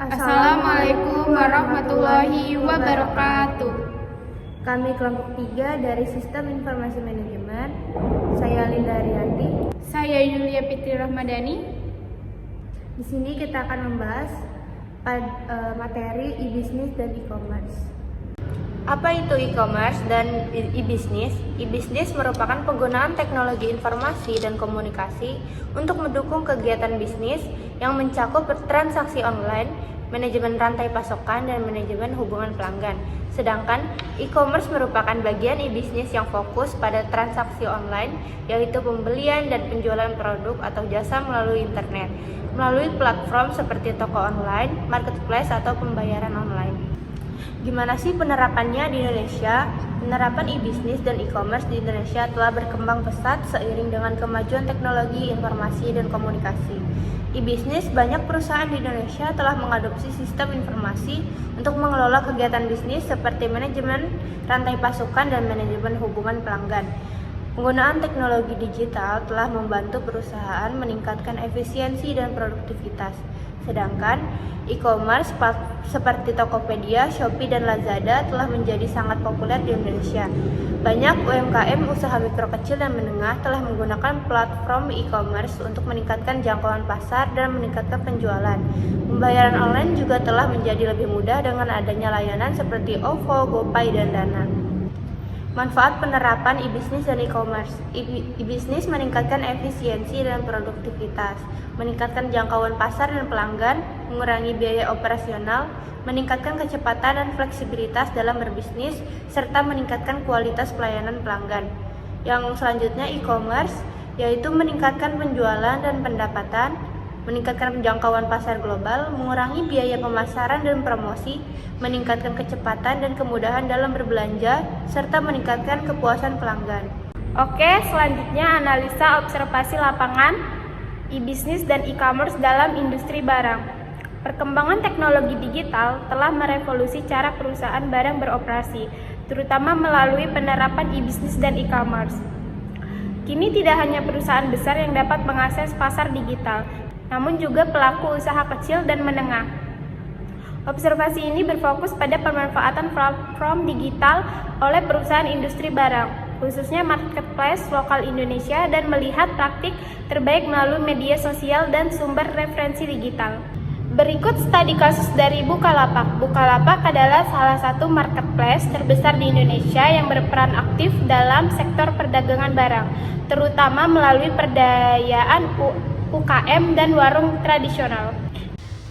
Assalamualaikum warahmatullahi wabarakatuh. Kami kelompok 3 dari Sistem Informasi Manajemen. Saya Linda Arianti. Saya Yulia Fitri Rahmadani. Di sini kita akan membahas materi e-business dan e-commerce. Apa itu e-commerce dan e-business? E-business merupakan penggunaan teknologi informasi dan komunikasi untuk mendukung kegiatan bisnis yang mencakup transaksi online, manajemen rantai pasokan, dan manajemen hubungan pelanggan. Sedangkan e-commerce merupakan bagian e-business yang fokus pada transaksi online, yaitu pembelian dan penjualan produk atau jasa melalui internet, melalui platform seperti toko online, marketplace, atau pembayaran online. Gimana sih penerapannya di Indonesia? Penerapan e-business dan e-commerce di Indonesia telah berkembang pesat seiring dengan kemajuan teknologi informasi dan komunikasi. E-business, banyak perusahaan di Indonesia telah mengadopsi sistem informasi untuk mengelola kegiatan bisnis seperti manajemen rantai pasokan dan manajemen hubungan pelanggan. Penggunaan teknologi digital telah membantu perusahaan meningkatkan efisiensi dan produktivitas. Sedangkan e-commerce seperti Tokopedia, Shopee, dan Lazada telah menjadi sangat populer di Indonesia. Banyak UMKM usaha mikro kecil dan menengah telah menggunakan platform e-commerce untuk meningkatkan jangkauan pasar dan meningkatkan penjualan. Pembayaran online juga telah menjadi lebih mudah dengan adanya layanan seperti OVO, GoPay, dan Dana. Manfaat penerapan e-business dan e-commerce. E-business meningkatkan efisiensi dan produktivitas, meningkatkan jangkauan pasar dan pelanggan, mengurangi biaya operasional, meningkatkan kecepatan dan fleksibilitas dalam berbisnis, serta meningkatkan kualitas pelayanan pelanggan. Yang selanjutnya e-commerce, yaitu meningkatkan penjualan dan pendapatan, meningkatkan jangkauan pasar global, mengurangi biaya pemasaran dan promosi, meningkatkan kecepatan dan kemudahan dalam berbelanja, serta meningkatkan kepuasan pelanggan. Oke, selanjutnya analisa observasi lapangan e-business dan e-commerce dalam industri barang. Perkembangan teknologi digital telah merevolusi cara perusahaan barang beroperasi, terutama melalui penerapan e-business dan e-commerce. Kini tidak hanya perusahaan besar yang dapat mengakses pasar digital, namun juga pelaku usaha kecil dan menengah. Observasi ini berfokus pada pemanfaatan platform digital oleh perusahaan industri barang, khususnya marketplace lokal Indonesia, dan melihat praktik terbaik melalui media sosial dan sumber referensi digital. Berikut studi kasus dari Bukalapak. Bukalapak adalah salah satu marketplace terbesar di Indonesia yang berperan aktif dalam sektor perdagangan barang, terutama melalui perdayaan UKM dan warung tradisional.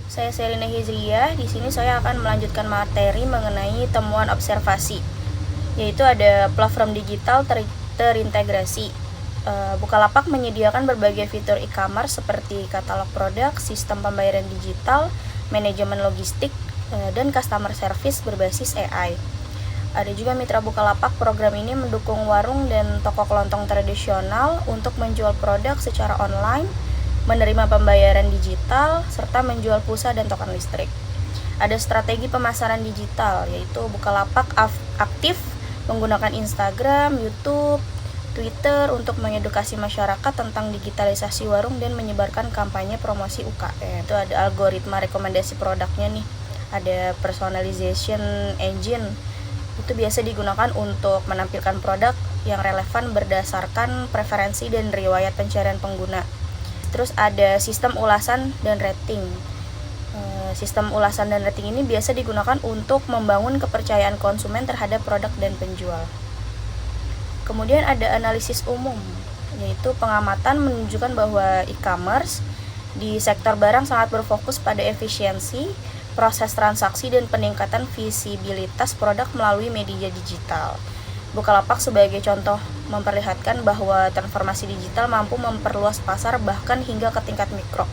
Saya Selina Hizriyah. Di sini saya akan melanjutkan materi mengenai temuan observasi, yaitu ada platform digital terintegrasi. Bukalapak menyediakan berbagai fitur e-commerce seperti katalog produk, sistem pembayaran digital, manajemen logistik, dan customer service berbasis AI. Ada juga mitra Bukalapak. Program ini mendukung warung dan toko kelontong tradisional untuk menjual produk secara online, menerima pembayaran digital, serta menjual pulsa dan token listrik. Ada strategi pemasaran digital, yaitu Bukalapak aktif menggunakan Instagram, YouTube, Twitter untuk mengedukasi masyarakat tentang digitalisasi warung dan menyebarkan kampanye promosi UKM. Itu ada algoritma rekomendasi produknya nih. Ada personalization engine. Itu biasa digunakan untuk menampilkan produk yang relevan berdasarkan preferensi dan riwayat pencarian pengguna. Terus ada sistem ulasan dan rating. Sistem ulasan dan rating ini biasa digunakan untuk membangun kepercayaan konsumen terhadap produk dan penjual. Kemudian ada analisis umum, yaitu pengamatan menunjukkan bahwa e-commerce di sektor barang sangat berfokus pada efisiensi, proses transaksi, dan peningkatan visibilitas produk melalui media digital. Bukalapak sebagai contoh memperlihatkan bahwa transformasi digital mampu memperluas pasar bahkan hingga ke tingkat mikro.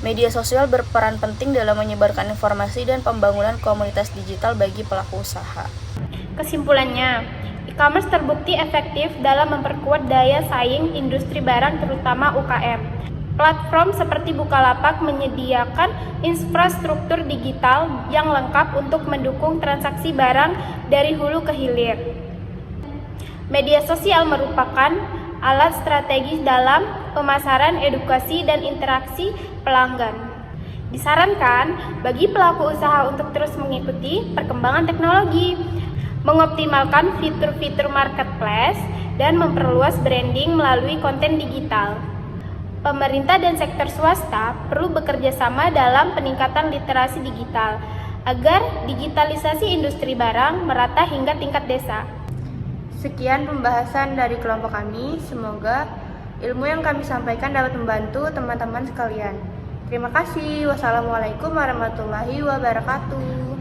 Media sosial berperan penting dalam menyebarkan informasi dan pembangunan komunitas digital bagi pelaku usaha. Kesimpulannya, e-commerce terbukti efektif dalam memperkuat daya saing industri barang terutama UKM. Platform seperti Bukalapak menyediakan infrastruktur digital yang lengkap untuk mendukung transaksi barang dari hulu ke hilir. Media sosial merupakan alat strategis dalam pemasaran, edukasi, dan interaksi pelanggan. Disarankan bagi pelaku usaha untuk terus mengikuti perkembangan teknologi, mengoptimalkan fitur-fitur marketplace, dan memperluas branding melalui konten digital. Pemerintah dan sektor swasta perlu bekerja sama dalam peningkatan literasi digital agar digitalisasi industri barang merata hingga tingkat desa. Sekian pembahasan dari kelompok kami. Semoga ilmu yang kami sampaikan dapat membantu teman-teman sekalian. Terima kasih. Wassalamualaikum warahmatullahi wabarakatuh.